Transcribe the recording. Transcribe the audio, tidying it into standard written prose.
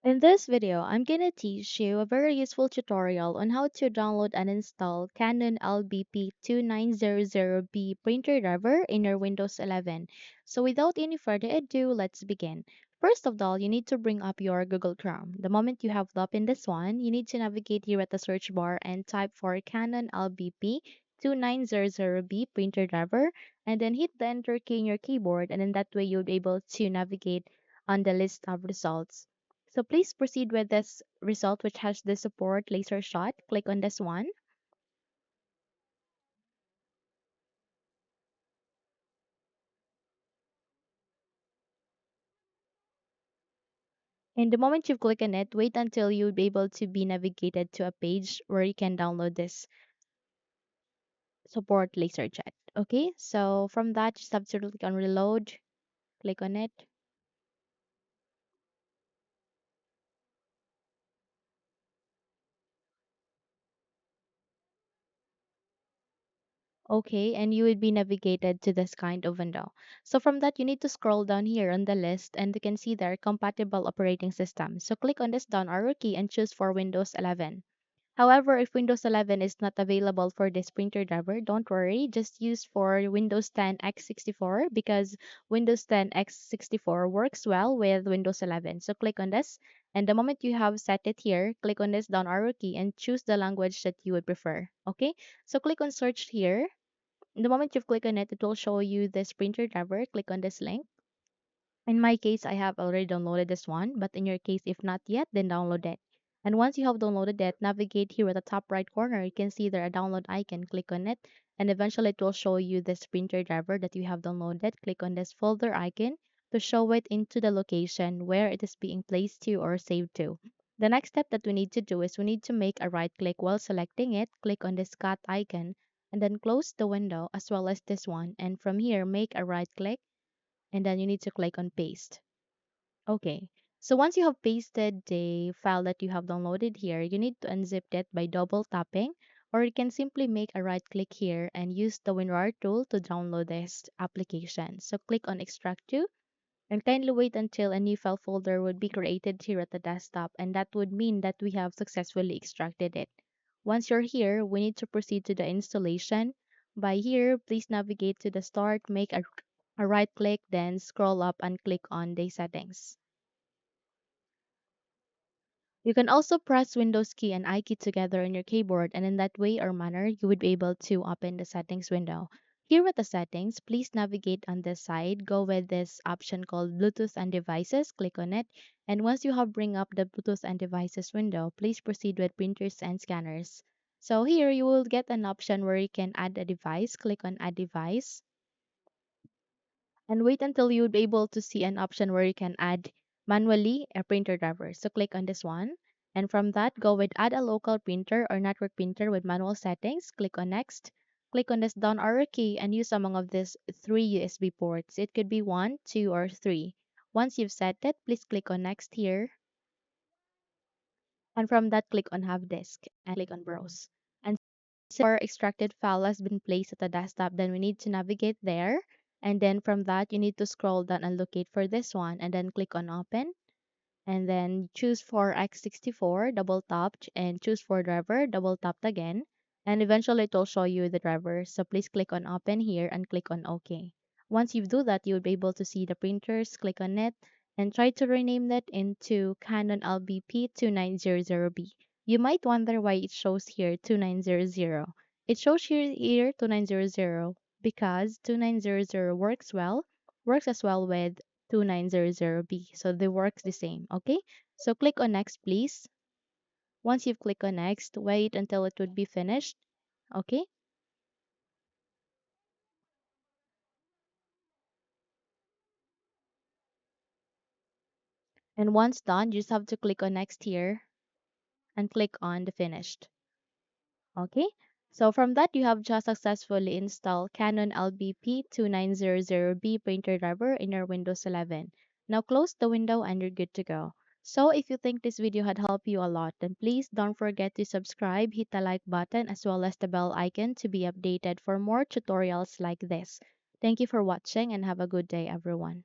In this video, I'm gonna teach you a very useful tutorial on how to download and install Canon LBP 2900B printer driver in your Windows 11. So without any further ado, let's begin. First of all, you need to bring up your Google Chrome. The moment you have opened this one, you need to navigate here at the search bar and type for Canon LBP 2900B printer driver and then hit the enter key in your keyboard, and in that way you'll be able to navigate on the list of results. So please proceed with this result which has the support laser shot. Click on this one. And the moment you click on it, wait until you'll be able to be navigated to a page where you can download this support laser jet. Okay, so from that, just have to click on reload, click on it. Okay, and you will be navigated to this kind of window. So from that, you need to scroll down here on the list and you can see there compatible operating system. So click on this down arrow key and choose for Windows 11. However, if Windows 11 is not available for this printer driver, don't worry, just use for Windows 10 x64 because Windows 10 x64 works well with Windows 11. So click on this, and the moment you have set it here, click on this down arrow key and choose the language that you would prefer. Okay, so click on search here. The moment you click on it, it will show you this printer driver. Click on this link. In my case, I have already downloaded this one, but in your case, if not yet, then download it. And once you have downloaded it, navigate here at the top right corner. You can see there a download icon. Click on it, and eventually it will show you this printer driver that you have downloaded. Click on this folder icon to show it into the location where it is being placed to or saved to. The next step that we need to do is we need to make a right click while selecting it. Click on this cut icon and then close the window as well as this one. And from here, make a right click and then you need to click on paste. Okay. So once you have pasted the file that you have downloaded here, you need to unzip it by double tapping, or you can simply make a right click here and use the WinRAR tool to download this application. So click on extract to and kindly wait until a new file folder would be created here at the desktop, and that would mean that we have successfully extracted it. Once you're here, we need to proceed to the installation. By here, please navigate to the start, make a right click, then scroll up and click on the settings. You can also press Windows key and I key together on your keyboard, and in that way or manner, you would be able to open the settings window. Here at the settings, please navigate on this side, go with this option called Bluetooth and devices, click on it, and once you have bring up the Bluetooth and devices window, please proceed with printers and scanners. So here you will get an option where you can add a device, click on add device, and wait until you'll be able to see an option where you can add manually a printer driver. So click on this one. And from that, go with add a local printer or network printer with manual settings. Click on next. Click on this down arrow key and use among of these three USB ports. It could be one, two, or three. Once you've set it, please click on next here. And from that, click on have disk and click on browse. And our extracted file has been placed at the desktop, then we need to navigate there. And then from that, you need to scroll down and locate for this one and then click on open. And then choose for x64, double tapped, and choose for driver, double tapped again. And eventually it will show you the driver. So please click on open here and click on OK. Once you do that, you'll be able to see the printers. Click on it and try to rename that into Canon LBP 2900B. You might wonder why it shows here 2900. It shows here 2900 because 2900 works as well with 2900B. So they works the same. Okay. So click on next, please. Once you've clicked on next, wait until it would be finished. Okay. And once done, you just have to click on next here and click on the finished. Okay. So from that, you have just successfully installed Canon LBP 2900B printer driver in your Windows 11. Now close the window and you're good to go. So if you think this video had helped you a lot, then please don't forget to subscribe, hit the like button as well as the bell icon to be updated for more tutorials like this. Thank you for watching and have a good day everyone.